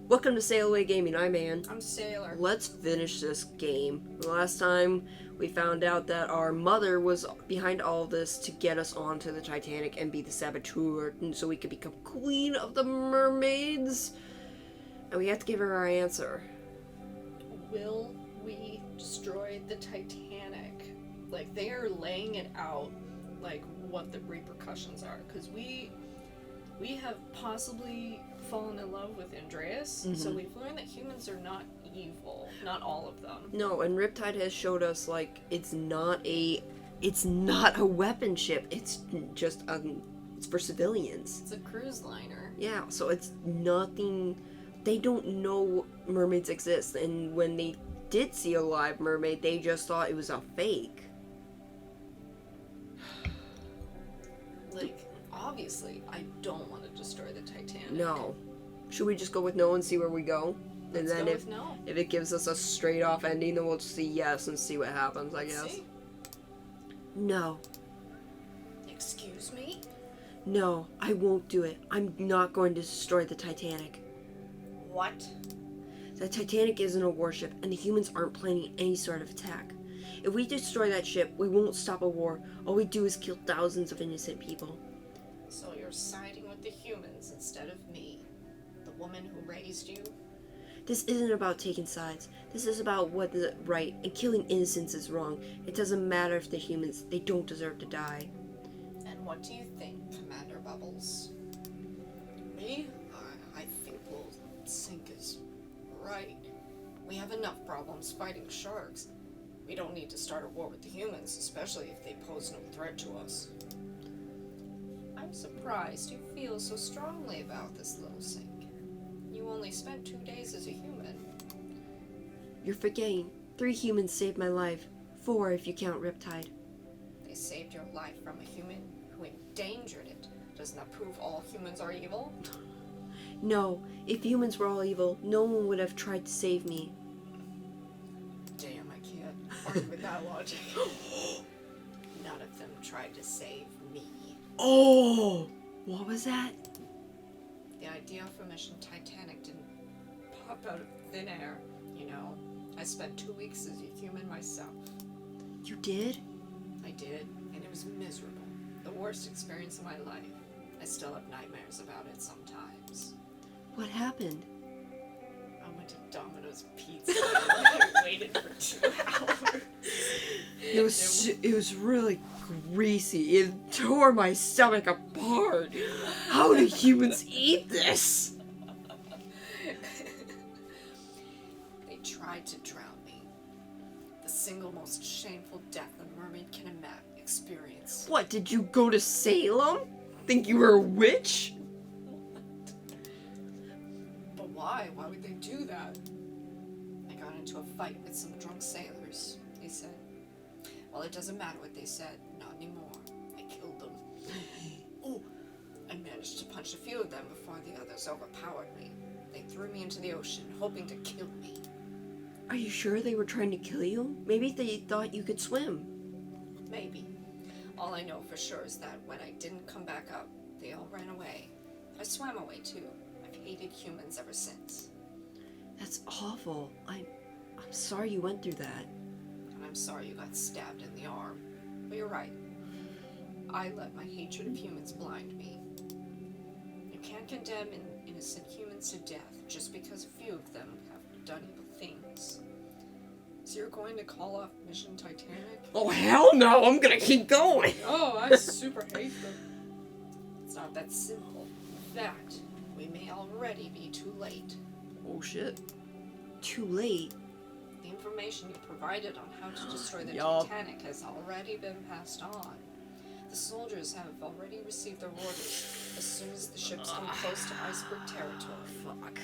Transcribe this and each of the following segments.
Welcome to Sail Away Gaming. I'm Ann. I'm Sailor. Let's finish this game. Last time we found out that our mother was behind all of this to get us onto the Titanic and be the saboteur, and so we could become queen of the mermaids. And we have to give her our answer. Will we destroy the Titanic? Like, they are laying it out, like, what the repercussions are. Because we have possibly fallen in love with Andreas, so we've learned that humans are not evil. Not all of them. No, and Riptide has showed us, like, it's not a weapon ship. It's just, it's for civilians. It's a cruise liner. Yeah, so it's nothing. They don't know mermaids exist, and when they did see a live mermaid, they just thought it was a fake. Like, obviously, I don't want to destroy the Titanic. No. Should we just go with no and see where we go? Let's and then go with no. if it gives us a straight off ending, then we'll just see yes and see what happens, I guess. See? No. Excuse me? No, I won't do it. I'm not going to destroy the Titanic. What? The Titanic isn't a warship, and the humans aren't planning any sort of attack. If we destroy that ship, we won't stop a war. All we do is kill thousands of innocent people. So you're siding with the humans instead of me, the woman who raised you? This isn't about taking sides. This is about what is right, and killing innocents is wrong. It doesn't matter if they're humans. They don't deserve to die. And what do you think, Commander Bubbles? Me? I think we'll sink is right. We have enough problems fighting sharks. We don't need to start a war with the humans, especially if they pose no threat to us. I'm surprised you feel so strongly about this little sink. You only spent 2 days as a human. You're forgetting. 3 humans saved my life. 4 if you count Riptide. They saved your life from a human who endangered it. Doesn't that prove all humans are evil? No, if humans were all evil, no one would have tried to save me. Damn, I can't argue with that logic. None of them tried to save me. Oh! What was that? The idea for Mission Titanic didn't pop out of thin air, you know. I spent 2 weeks as a human myself. You did? I did, and it was miserable. The worst experience of my life. I still have nightmares about it sometimes. What happened? I went to Domino's Pizza and I waited for 2 hours. It was really greasy. It tore my stomach apart. How do humans eat this? They tried to drown me. The single most shameful death a mermaid can experience. What, did you go to Salem? Think you were a witch? But why? Why would they do that? I got into a fight with some drunk sailors, they said. Well, it doesn't matter what they said. Not anymore. I killed them. Oh, I managed to punch a few of them before the others overpowered me. They threw me into the ocean, hoping to kill me. Are you sure they were trying to kill you? Maybe they thought you could swim. Maybe. All I know for sure is that when I didn't come back up, they all ran away. I swam away too. I've hated humans ever since. That's awful. I'm sorry you went through that. And I'm sorry you got stabbed in the arm. But you're right. I let my hatred of humans blind me. You can't condemn innocent humans to death just because a few of them have done evil things. So you're going to call off Mission Titanic? Oh, hell no! I'm gonna keep going! Oh, I super hate them. It's not that simple. In fact, we may already be too late. Oh shit. Too late? The information you provided on how to destroy the Yup. Titanic has already been passed on. The soldiers have already received their orders as soon as the ships come close to iceberg territory. Fuck.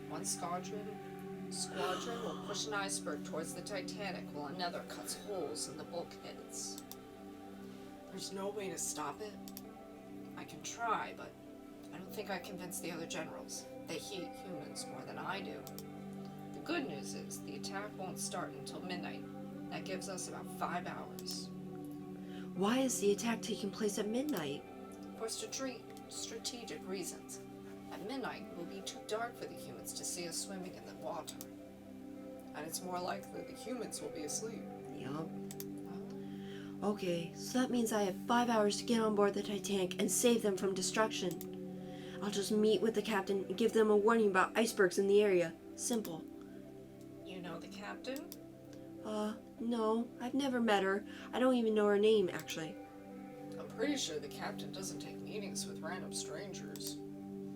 One squadron will push an iceberg towards the Titanic while another cuts holes in the bulkheads. There's no way to stop it. I can try, but I don't think I convinced the other generals. They hate humans more than I do. The good news is the attack won't start until midnight. That gives us about 5 hours. Why is the attack taking place at midnight? For strategic reasons. I At midnight, it will be too dark for the humans to see us swimming in the water. And it's more likely the humans will be asleep. Yup. Okay, so that means I have 5 hours to get on board the Titanic and save them from destruction. I'll just meet with the captain and give them a warning about icebergs in the area. Simple. You know the captain? No, I've never met her. I don't even know her name, actually. I'm pretty sure the captain doesn't take meetings with random strangers.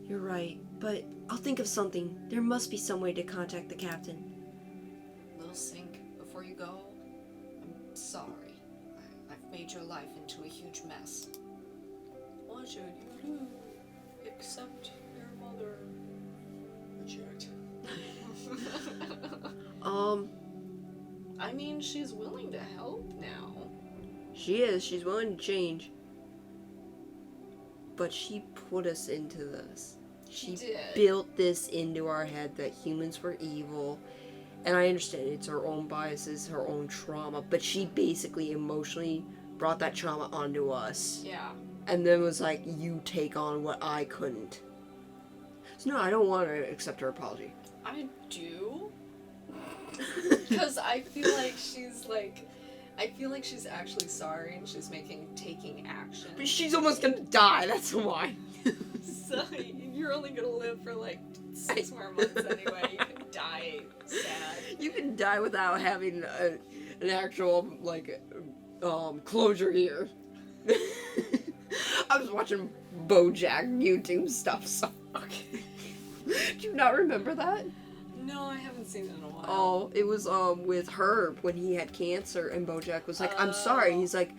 You're right, but I'll think of something. There must be some way to contact the captain. Little Sink, before you go, I'm sorry. I've made your life into a huge mess. What should you do? Accept your mother. Reject. I mean, she's willing to help now. She is. She's willing to change. But she put us into this. She did. Built this into our head that humans were evil. And I understand it's her own biases, her own trauma, but she basically emotionally brought that trauma onto us. Yeah. And then was like, you take on what I couldn't. So no, I don't want to accept her apology. I do. Because I feel like she's actually sorry and she's taking action. But she's almost gonna die, that's why. So you're only gonna live for like 6 more months anyway. You can die sad. You can die without having an actual, closure here. I was watching BoJack YouTube stuff, so... Okay. Do you not remember that? No, I haven't seen it in a while. Oh, it was with Herb when he had cancer, and BoJack was like, I'm sorry. He's like,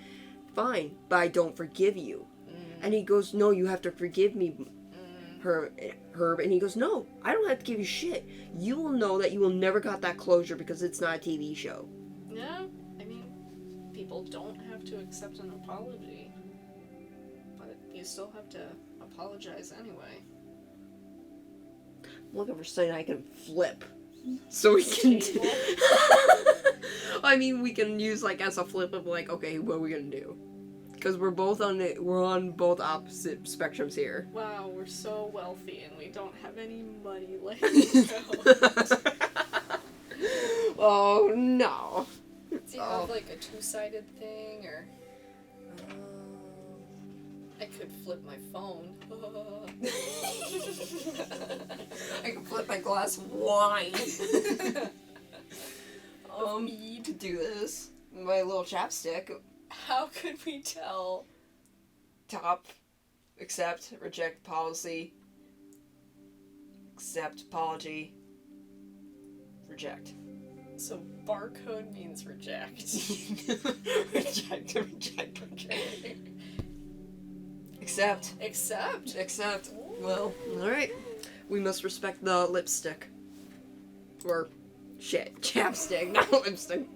fine, but I don't forgive you. And he goes, no, you have to forgive me, Herb. And he goes, no, I don't have to give you shit. You will know that you will never got that closure because it's not a TV show. Yeah, I mean, people don't have to accept an apology. But you still have to apologize anyway. I'm looking for something I can flip. So we can I mean, we can use as a flip of okay, what are we gonna do? Because we're on both opposite spectrums here. Wow, we're so wealthy and we don't have any money left. Oh no. Do you have a 2-sided thing or? I could flip my phone. I can flip my glass of wine. To do this, my little chapstick. How could we tell? Top, accept, reject policy, accept apology, reject. So barcode means reject. Reject. Accept. Accept. Well, alright. We must respect the lipstick. Or, shit, chapstick, not lipstick.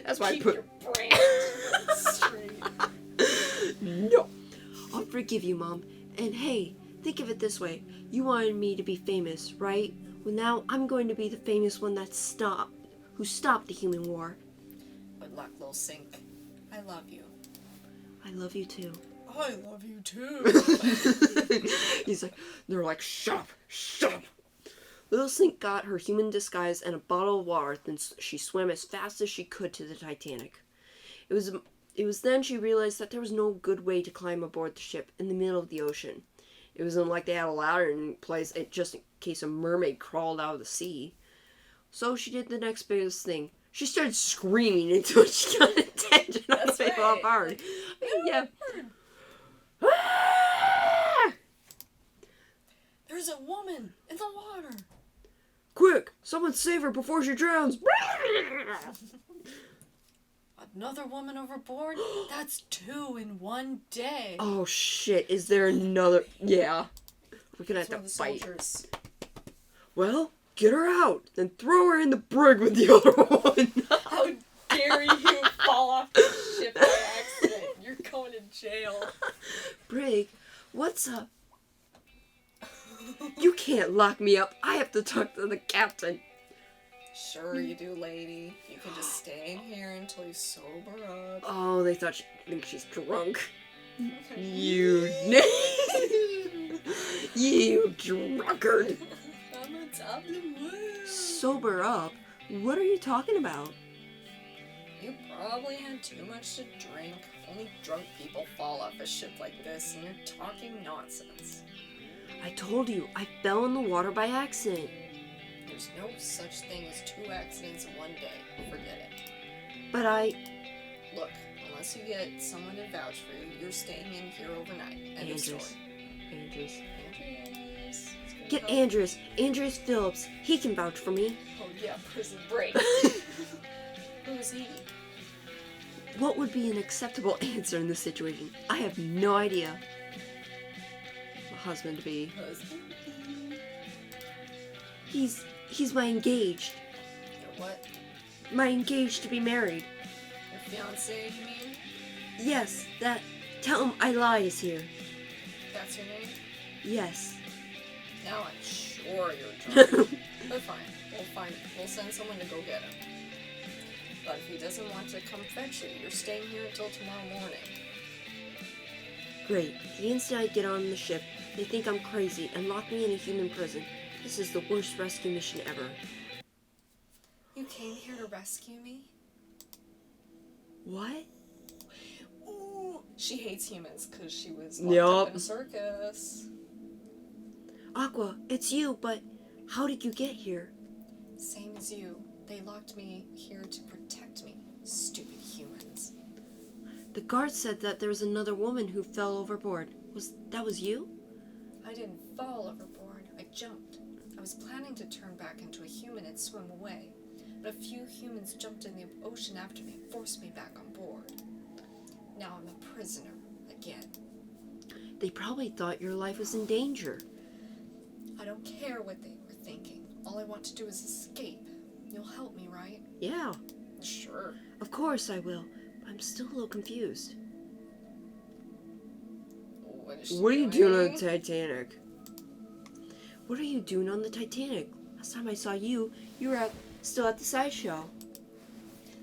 That's why Keep I put... your brand straight. No. I'll forgive you, Mom. And hey, think of it this way. You wanted me to be famous, right? Well, now I'm going to be the famous one who stopped the human war. Good luck, Lil Sink. I love you. I love you too. I love you too. They're like, shut up. Little Sink got her human disguise and a bottle of water, then she swam as fast as she could to the Titanic. It was then she realized that there was no good way to climb aboard the ship in the middle of the ocean. It wasn't like they had a ladder in place just in case a mermaid crawled out of the sea. So she did the next biggest thing. She started screaming until she got attention on the people off hard. Yeah. There's a woman in the water. Quick! Someone save her before she drowns! Another woman overboard? That's 2 in one day. Oh shit, is there another... Yeah. We're gonna have to fight. Soldiers. Well, get her out, then throw her in the brig with the other one. How dare you fall off the ship by accident? You're going to jail. Brig, what's up? You can't lock me up. I have to talk to the captain. Sure you do, lady. You can just stay in here until you sober up. Oh, they think she's drunk. You... you drunkard. I'm on top of the world. Sober up. What are you talking about? You probably had too much to drink. Only drunk people fall off a ship like this, and you're talking nonsense. I told you, I fell in the water by accident. There's no such thing as 2 accidents in one day. Forget it. But I... Look, unless you get someone to vouch for you, you're staying in here overnight. End of story. Andres. Andrews. Get Andres. Andres Phillips. He can vouch for me. Oh yeah, prison break. Who is he? What would be an acceptable answer in this situation? I have no idea. My husband-to-be. He's my engaged. Your what? My engaged to be married. Your fiance, you mean? Yes, that... Tell him I lie is here. That's your name? Yes. Now I'm sure you're drunk. But fine. We'll send someone to go get him. But if he doesn't want to come fetch you, you're staying here until tomorrow morning. Great. The instant I get on the ship, they think I'm crazy and lock me in a human prison. This is the worst rescue mission ever. You came here to rescue me? What? Ooh, she hates humans because she was locked up in a circus. Aqua, it's you, but how did you get here? Same as you. They locked me here to protect me. Stupid humans. The guard said that there was another woman who fell overboard. That was you? I didn't fall overboard. I jumped. I was planning to turn back into a human and swim away. But a few humans jumped in the ocean after me and forced me back on board. Now I'm a prisoner again. They probably thought your life was in danger. I don't care what they were thinking. All I want to do is escape. You'll help me, right? Yeah. Sure. Of course I will. But I'm still a little confused. What are you doing on the Titanic? What are you doing on the Titanic? Last time I saw you, you were still at the sideshow.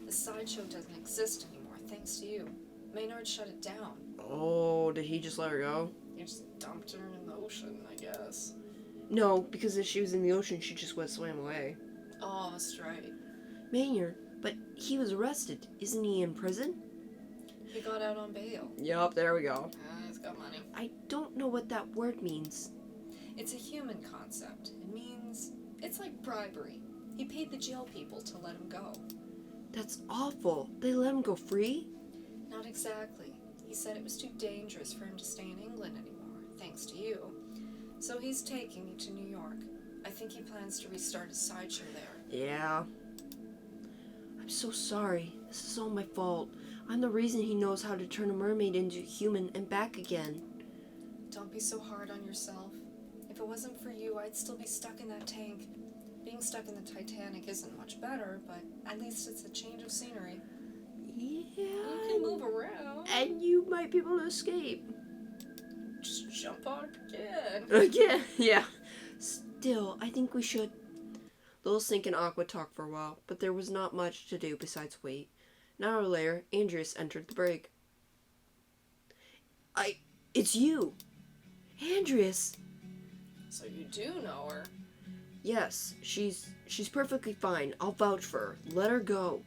The sideshow doesn't exist anymore, thanks to you. Maynard shut it down. Oh, did he just let her go? You just dumped her in the ocean, I guess. No, because if she was in the ocean, she just would have swam away. Oh, that's right. Maynard, but he was arrested. Isn't he in prison? He got out on bail. Yup, there we go. He's got money. I don't know what that word means. It's a human concept. It means... It's like bribery. He paid the jail people to let him go. That's awful. They let him go free? Not exactly. He said it was too dangerous for him to stay in England anymore, thanks to you. So he's taking me to New York. I think he plans to restart his sideshow there. Yeah. I'm so sorry. This is all my fault. I'm the reason he knows how to turn a mermaid into a human and back again. Don't be so hard on yourself. If it wasn't for you, I'd still be stuck in that tank. Being stuck in the Titanic isn't much better, but at least it's a change of scenery. Yeah. You can move around. And you might be able to escape. Just jump on again. Again? Yeah. Still, I think we should... Little Sink and Aqua talked for a while, but there was not much to do besides wait. An hour later, Andreas entered the brig. It's you! Andreas! So you do know her? Yes, she's perfectly fine. I'll vouch for her. Let her go.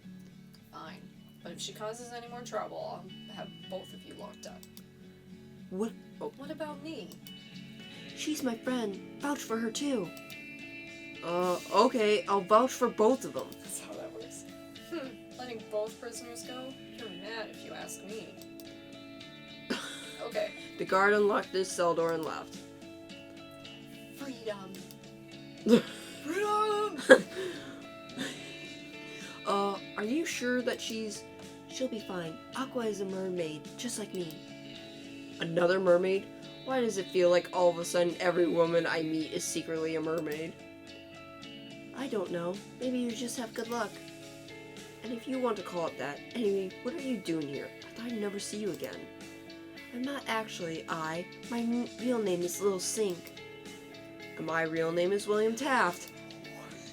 Fine. But if she causes any more trouble, I'll have both of you locked up. What? Oh, What about me? she's my friend. Vouch for her too. Okay, I'll vouch for both of them. That's how that works. Letting both prisoners go? You're mad if you ask me. Okay. The guard unlocked his cell door and left. Freedom. Freedom! Are you sure that she'll be fine? Aqua is a mermaid, just like me. Another mermaid? Why does it feel like all of a sudden every woman I meet is secretly a mermaid? I don't know. Maybe you just have good luck. And if you want to call it that, anyway, what are you doing here? I thought I'd never see you again. I'm not actually I. My real name is Little Sink. And my real name is William Taft.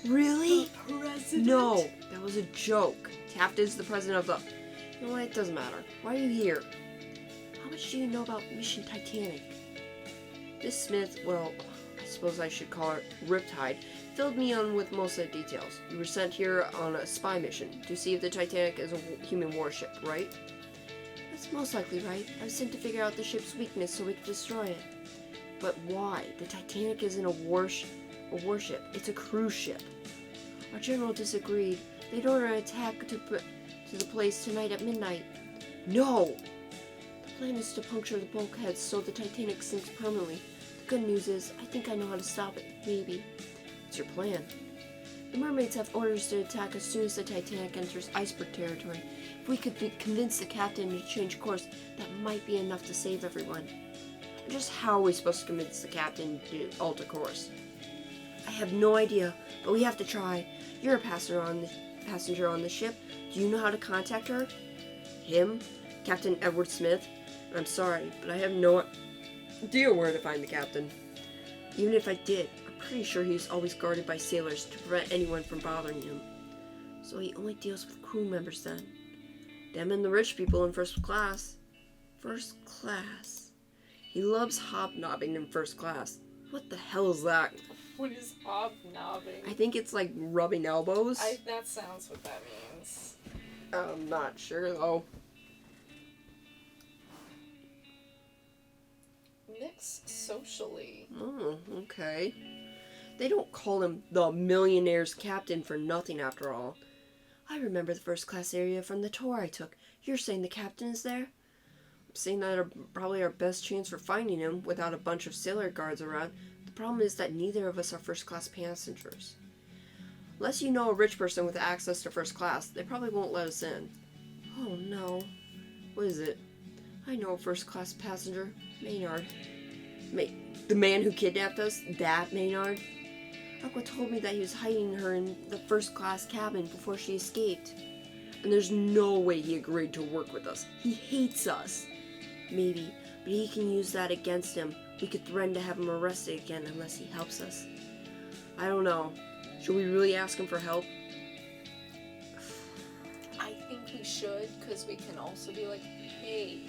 Really? President? No, that was a joke. Taft is the president of the... You know what? It doesn't matter. Why are you here? How am much do you know about Mission Titanic? This Smith, well, I suppose I should call her Riptide, filled me in with most of the details. You were sent here on a spy mission to see if the Titanic is a human warship, right? That's most likely right. I was sent to figure out the ship's weakness so we could destroy it. But why? The Titanic isn't a warship. It's a cruise ship. Our general disagreed. They'd order an attack to the place tonight at midnight. No! The plan is to puncture the bulkheads so the Titanic sinks permanently. The good news is, I think I know how to stop it. Maybe. What's your plan? The mermaids have orders to attack as soon as the Titanic enters iceberg territory. If we could convince the captain to change course, that might be enough to save everyone. Just how are we supposed to convince the captain to alter course? I have no idea, but we have to try. You're a passenger on the ship. Do you know how to contact her? Him? Captain Edward Smith? I'm sorry, but I have no idea where to find the captain. Even if I did, I'm pretty sure he's always guarded by sailors to prevent anyone from bothering him. So he only deals with crew members then. Them and the rich people in first class. First class. He loves hobnobbing in first class. What the hell is that? What is hobnobbing? I think it's like rubbing elbows. That sounds what that means. I'm not sure though. Mix socially. Oh, okay. They don't call him the millionaire's captain for nothing after all. I remember the first class area from the tour I took. You're saying the captain is there? I'm saying that are probably our best chance for finding him without a bunch of sailor guards around. The problem is that neither of us are first class passengers. Unless you know a rich person with access to first class, they probably won't let us in. Oh no. What is it? I know a first class passenger. Maynard. The man who kidnapped us? That Maynard? Aqua told me that he was hiding her in the first class cabin before she escaped. And there's no way he agreed to work with us. He hates us. Maybe, but he can use that against him. We could threaten to have him arrested again unless he helps us. I don't know. Should we really ask him for help? I think we should, because we can also be like, hey,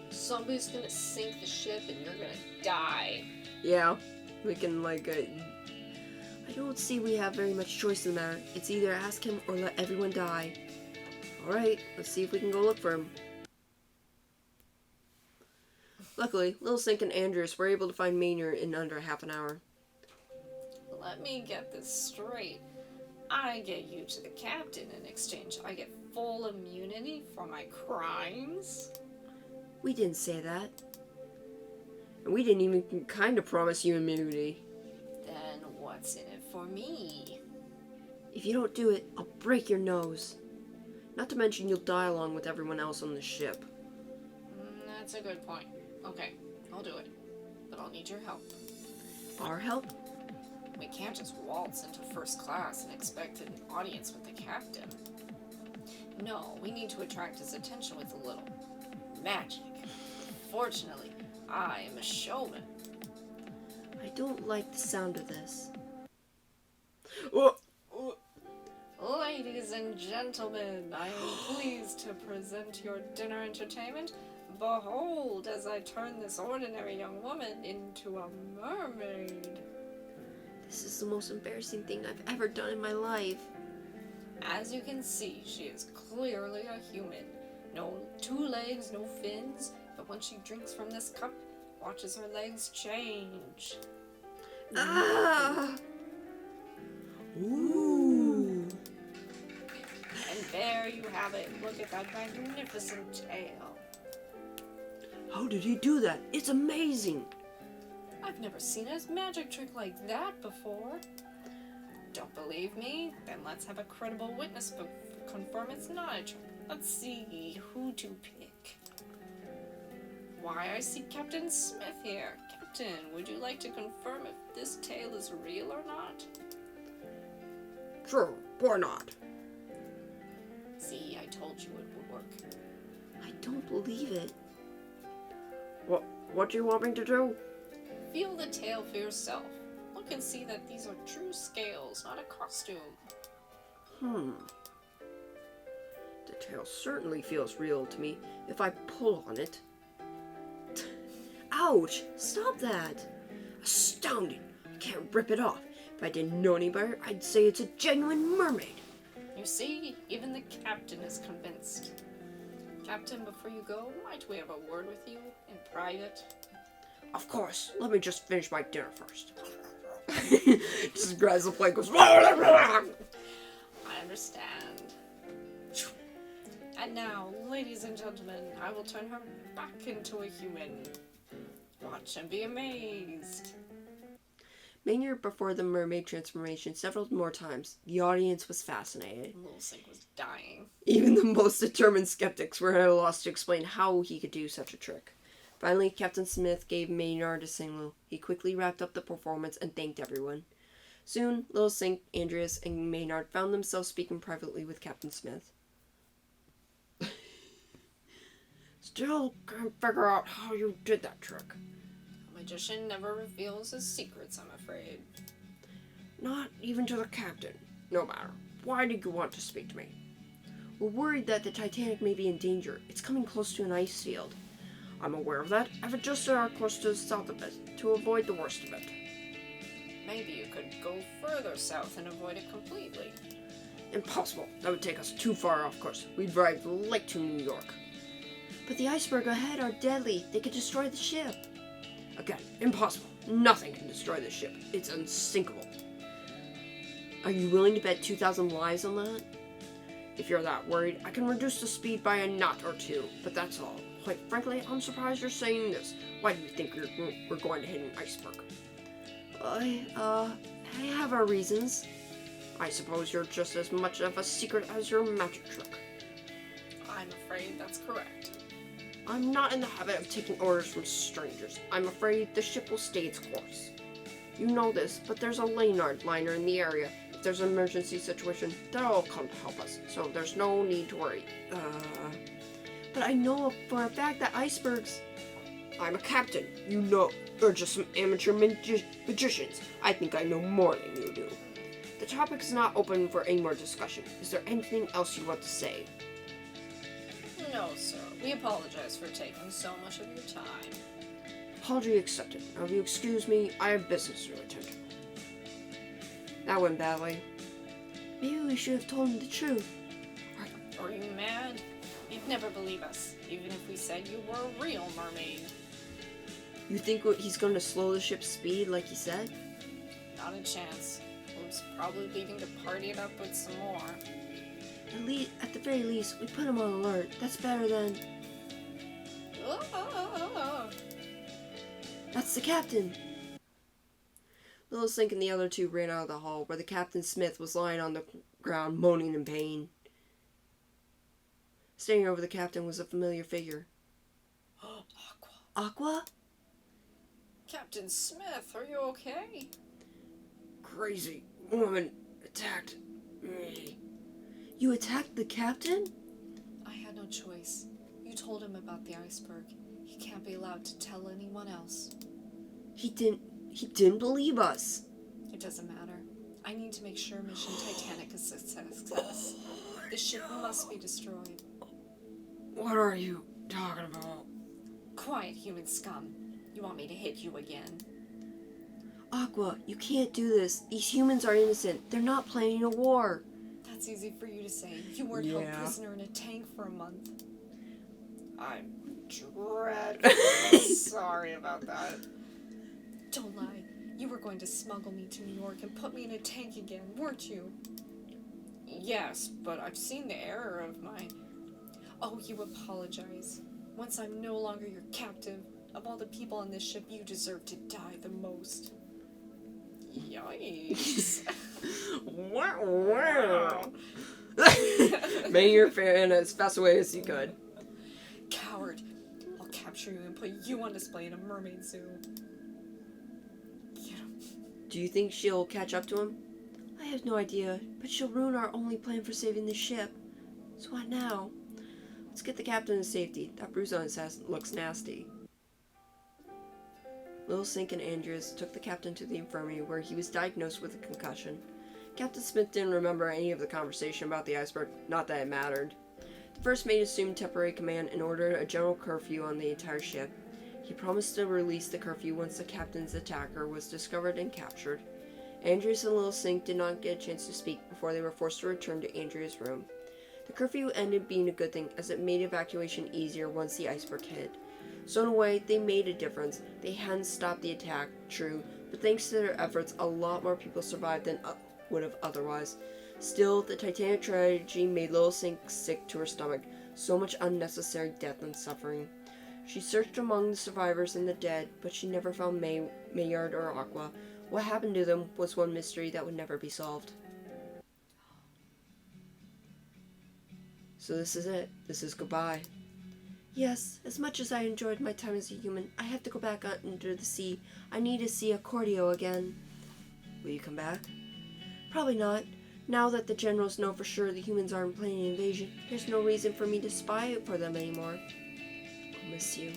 somebody's gonna sink the ship and you're gonna die. Yeah, we can I don't see we have very much choice in the matter. It's either ask him or let everyone die. Alright, let's see if we can go look for him. Luckily, Little Sink and Andrews were able to find Maynard in under half an hour. Let me get this straight. I get you to the captain in exchange. I get full immunity for my crimes? We didn't say that. And we didn't even kind of promise you immunity. Then what's in it for me? If you don't do it, I'll break your nose. Not to mention you'll die along with everyone else on the ship. That's a good point. Okay, I'll do it. But I'll need your help. Our help? We can't just waltz into first class and expect an audience with the captain. No, we need to attract his attention with a little magic. Fortunately, I am a showman. I don't like the sound of this. Ladies and gentlemen, I am pleased to present your dinner entertainment. Behold, as I turn this ordinary young woman into a mermaid. This is the most embarrassing thing I've ever done in my life. As you can see, she is clearly a human. No 2 legs, no fins, but when she drinks from this cup, watches her legs change. Ah! Ooh! And there you have it. Look at that magnificent tail. How did he do that? It's amazing! I've never seen a magic trick like that before. Don't believe me? Then let's have a credible witness confirm it's not a trick. Let's see who to pick. Why, I see Captain Smith here. Captain, would you like to confirm if this tale is real or not? True, or not. See, I told you it would work. I don't believe it. What do you want me to do? Feel the tale for yourself. Look and see that these are true scales, not a costume. The tail certainly feels real to me if I pull on it. Ouch! Stop that! Astounding! I can't rip it off. If I didn't know any better, I'd say it's a genuine mermaid. You see, even the captain is convinced. Captain, before you go, might we have a word with you in private? Of course. Let me just finish my dinner first. Just grabs the plate, goes. I understand. And now, ladies and gentlemen, I will turn her back into a human. Watch and be amazed. Maynard performed the mermaid transformation several more times. The audience was fascinated. Little Sink was dying. Even the most determined skeptics were at a loss to explain how he could do such a trick. Finally, Captain Smith gave Maynard a signal. He quickly wrapped up the performance and thanked everyone. Soon, Little Sink, Andreas, and Maynard found themselves speaking privately with Captain Smith. Still can't figure out how you did that trick. A magician never reveals his secrets, I'm afraid. Not even to the captain. No matter. Why did you want to speak to me? We're worried that the Titanic may be in danger. It's coming close to an ice field. I'm aware of that. I've adjusted our course to the south of it to avoid the worst of it. Maybe you could go further south and avoid it completely. Impossible. That would take us too far off course. We'd drive right to New York. But the iceberg ahead are deadly. They could destroy the ship. Again, impossible. Nothing can destroy the ship. It's unsinkable. Are you willing to bet 2,000 lives on that? If you're that worried, I can reduce the speed by a knot or two, but that's all. Quite frankly, I'm surprised you're saying this. Why do you think we're going to hit an iceberg? I have our reasons. I suppose you're just as much of a secret as your magic trick. I'm afraid that's correct. I'm not in the habit of taking orders from strangers. I'm afraid the ship will stay its course. You know this, but there's a Leonard liner in the area. If there's an emergency situation, they'll come to help us, so there's no need to worry. But I know for a fact that icebergs... I'm a captain, you know. You're just some amateur magicians. I think I know more than you do. The topic is not open for any more discussion. Is there anything else you want to say? No, sir. We apologize for taking so much of your time. Apology accepted. Now, if you excuse me, I have business to attend to. That went badly. Maybe we should have told him the truth. Are you mad? You'd never believe us, even if we said you were a real mermaid. You think he's going to slow the ship's speed like he said? Not a chance. He's probably leaving to party it up with some more. At the very least, we put him on alert. That's better than... That's the captain! Little Sink and the other two ran out of the hall, where the Captain Smith was lying on the ground, moaning in pain. Standing over the captain was a familiar figure. Aqua. Aqua? Captain Smith, are you okay? Crazy woman attacked me. You attacked the captain? I had no choice. You told him about the iceberg. He can't be allowed to tell anyone else. He didn't believe us. It doesn't matter. I need to make sure Mission Titanic is a success. The ship must be destroyed. What are you talking about? Quiet, human scum. You want me to hit you again? Aqua, you can't do this. These humans are innocent. They're not planning a war. That's easy for you to say. You weren't held prisoner in a tank for a month. I'm dreadfully sorry about that. Don't lie. You were going to smuggle me to New York and put me in a tank again, weren't you? Yes, but I've seen the error of my... Oh, you apologize. Once I'm no longer your captive, of all the people on this ship, you deserve to die the most. Yikes. Wow. Making your fan as fast away as you could. Coward. I'll capture you and put you on display in a mermaid zoo. Get him. Do you think she'll catch up to him? I have no idea, but she'll ruin our only plan for saving the ship. So what now? Let's get the captain to safety. That bruise on his head looks nasty. Little Sink and Andreas took the captain to the infirmary where he was diagnosed with a concussion. Captain Smith didn't remember any of the conversation about the iceberg, not that it mattered. The first mate assumed temporary command and ordered a general curfew on the entire ship. He promised to release the curfew once the captain's attacker was discovered and captured. Andreas and Little Sink did not get a chance to speak before they were forced to return to Andrea's room. The curfew ended up being a good thing, as it made evacuation easier once the iceberg hit. So in a way, they made a difference. They hadn't stopped the attack, true, but thanks to their efforts, a lot more people survived than would have otherwise. Still, the Titanic tragedy made Little Sink sick to her stomach. So much unnecessary death and suffering. She searched among the survivors and the dead, but she never found Maynard or Aqua. What happened to them was one mystery that would never be solved. So this is it. This is goodbye. Yes, as much as I enjoyed my time as a human, I have to go back under the sea. I need to see Accordio again. Will you come back? Probably not. Now that the generals know for sure the humans aren't planning an invasion, there's no reason for me to spy for them anymore. I'll miss you.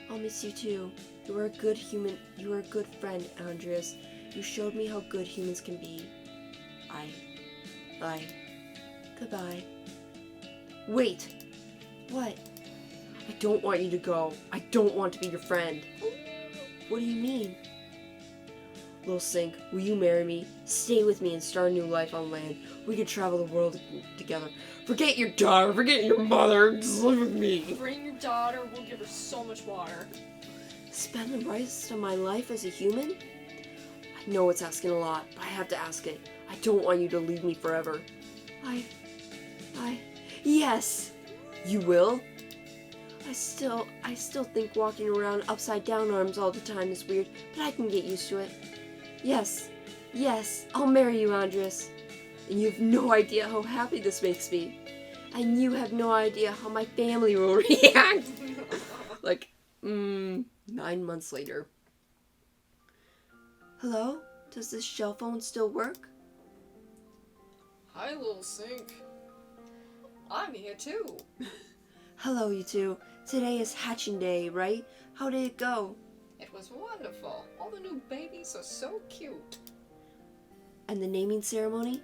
I'll miss you too. You were a good human. You were a good friend, Andreas. You showed me how good humans can be. Goodbye. Wait. What? I don't want you to go. I don't want to be your friend. What do you mean? Little Sink, will you marry me? Stay with me and start a new life on land. We could travel the world together. Forget your daughter. Forget your mother. Just live with me. Bring your daughter. We'll give her so much water. Spend the rest of my life as a human? I know it's asking a lot, but I have to ask it. I don't want you to leave me forever. Yes! You will? I still think walking around upside down arms all the time is weird, but I can get used to it. Yes, I'll marry you, Andres. And you have no idea how happy this makes me. And you have no idea how my family will react. 9 months later. Hello? Does this shell phone still work? Hi, Little Sink. I'm here too. Hello, you two. Today is hatching day, right? How did it go? It was wonderful. All the new babies are so cute. And the naming ceremony?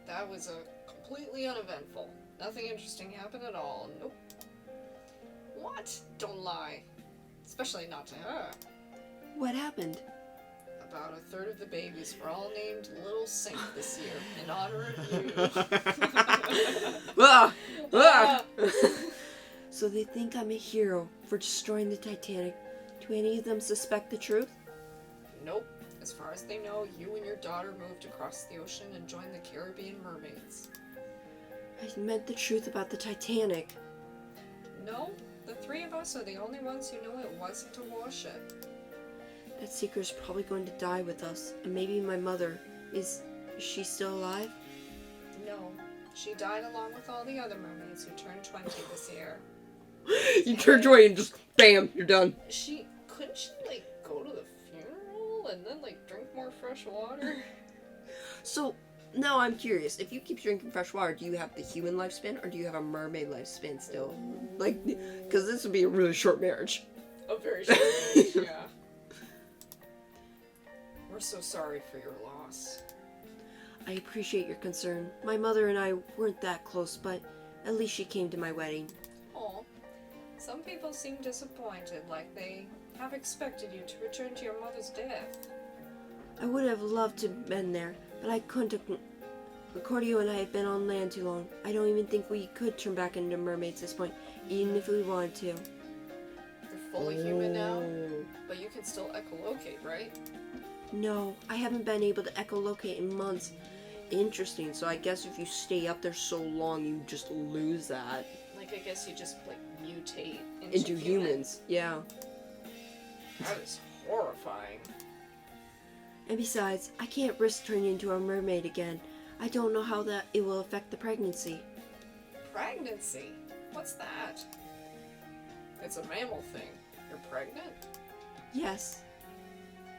That was completely uneventful. Nothing interesting happened at all. Nope. What? Don't lie. Especially not to her. What happened? About a third of the babies were all named Little Sink this year in honor of you. So they think I'm a hero for destroying the Titanic. Do any of them suspect the truth? Nope. As far as they know, you and your daughter moved across the ocean and joined the Caribbean mermaids. I meant the truth about the Titanic. No, the three of us are the only ones who know it wasn't a warship. That secret's probably going to die with us, and maybe my mother. Is she still alive? No, she died along with all the other mermaids who turned 20 this year. You turn 20 and just bam, you're done. Couldn't she go to the funeral and then drink more fresh water? So now I'm curious, if you keep drinking fresh water, do you have the human lifespan or do you have a mermaid lifespan still? Because this would be a really short marriage. A very short marriage, yeah. We're so sorry for your loss. I appreciate your concern. My mother and I weren't that close, but at least she came to my wedding. Aw. Some people seem disappointed, like they have expected you to return to your mother's death. I would have loved to have been there, but I couldn't. Accordio and I have been on land too long. I don't even think we could turn back into mermaids at this point, even if we wanted to. You're fully human now, but you can still echolocate, right? No, I haven't been able to echolocate in months. Interesting, so I guess if you stay up there so long, you just lose that. I guess you just, mutate into humans. Yeah. That is horrifying. And besides, I can't risk turning into a mermaid again. I don't know how it will affect the pregnancy. Pregnancy? What's that? It's a mammal thing. You're pregnant? Yes.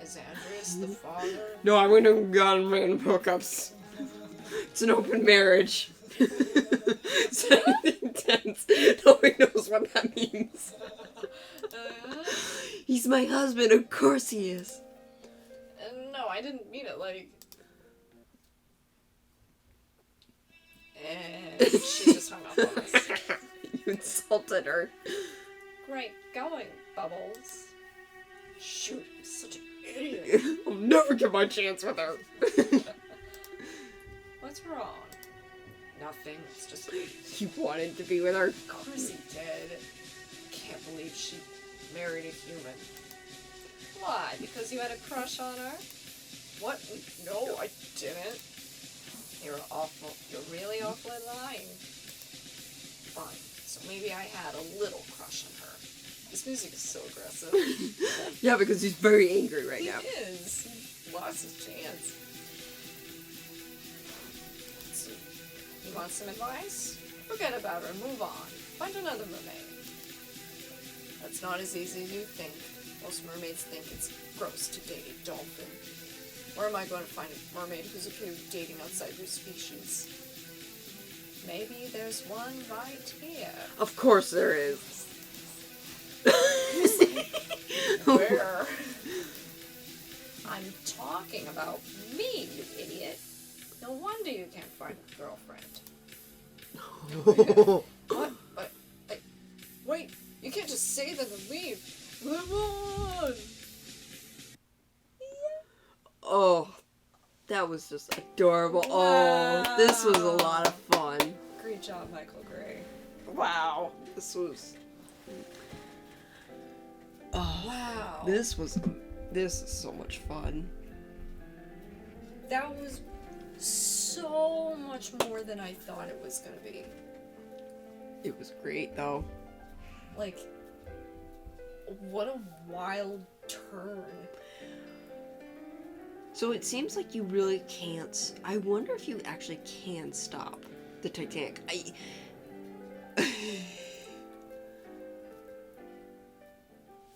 Is Andreas the father? No, I wouldn't have gotten random hookups. It's an open marriage. It's intense. Nobody knows what that means. He's my husband, of course he is. No, I didn't mean it And she just hung up on us. You insulted her. right going, Bubbles. Shoot, I'm such an idiot. I'll never get my chance with her. What's wrong? Nothing. It's just. You wanted to be with her? Of course he did. Can't believe she married a human. Why? Because you had a crush on her? What? No, I didn't. You're awful. You're really awfully lying. Fine. So maybe I had a little crush on her. This music is so aggressive. Yeah, because he's very angry right now. He is. He lost his chance. So, you want some advice? Forget about her. Move on. Find another mermaid. That's not as easy as you think. Most mermaids think it's gross to date a dolphin. Where am I going to find a mermaid who's okay with dating outside their species? Maybe there's one right here. Of course there is. Where? I'm talking about me, you idiot. No wonder you can't find a girlfriend. What? Wait, you can't just say that and leave. Live on! Oh, that was just adorable. Wow. Oh, this was a lot of fun. Great job, Michael Gray. Wow. This was... Oh, Wow. This is so much fun. That was so much more than I thought it was going to be. It was great, though. Like, what a wild turn. So it seems like you really can't... I wonder if you actually can stop the Titanic.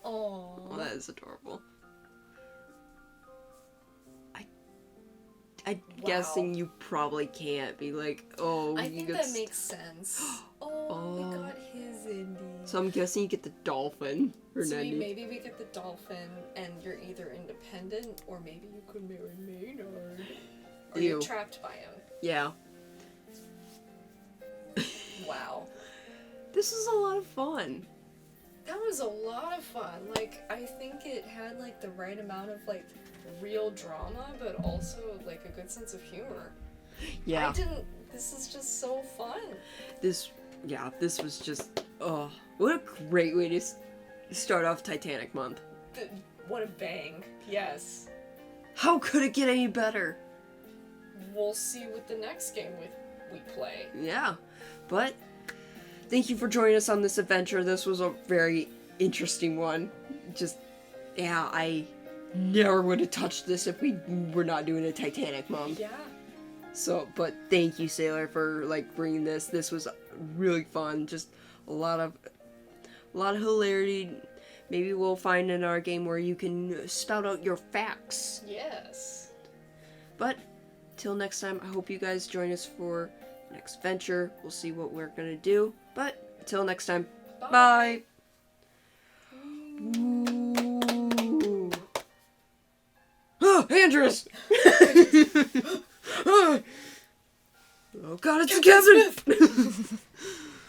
Oh, that is adorable. I'm guessing you probably can't be like, oh, I you think get that makes sense. Oh, we got his Indy. So I'm guessing you get the dolphin or So Nendy. maybe we get the dolphin, and you're either independent, or maybe you could marry Maynard. Or Ew. you're trapped by him. Yeah. Wow. This is a lot of fun. That was a lot of fun. Like, I think it had, like, the right amount of, like, real drama, but also, like, a good sense of humor. Yeah. This is just so fun. This was just, oh, what a great way to start off Titanic month. What a bang. Yes. How could it get any better? We'll see what the next game we play. Yeah, but thank you for joining us on this adventure. This was a very interesting one. Just, yeah, I never would have touched this if we were not doing a Titanic month. Yeah. So, but thank you, Sailor, for like bringing this. This was really fun. Just a lot of hilarity. Maybe we'll find in our game where you can spout out your facts. Yes. But till next time, I hope you guys join us for next venture. We'll see what we're gonna do. But until next time, bye. Ooh. Oh, Andress! Oh God, it's Kevin!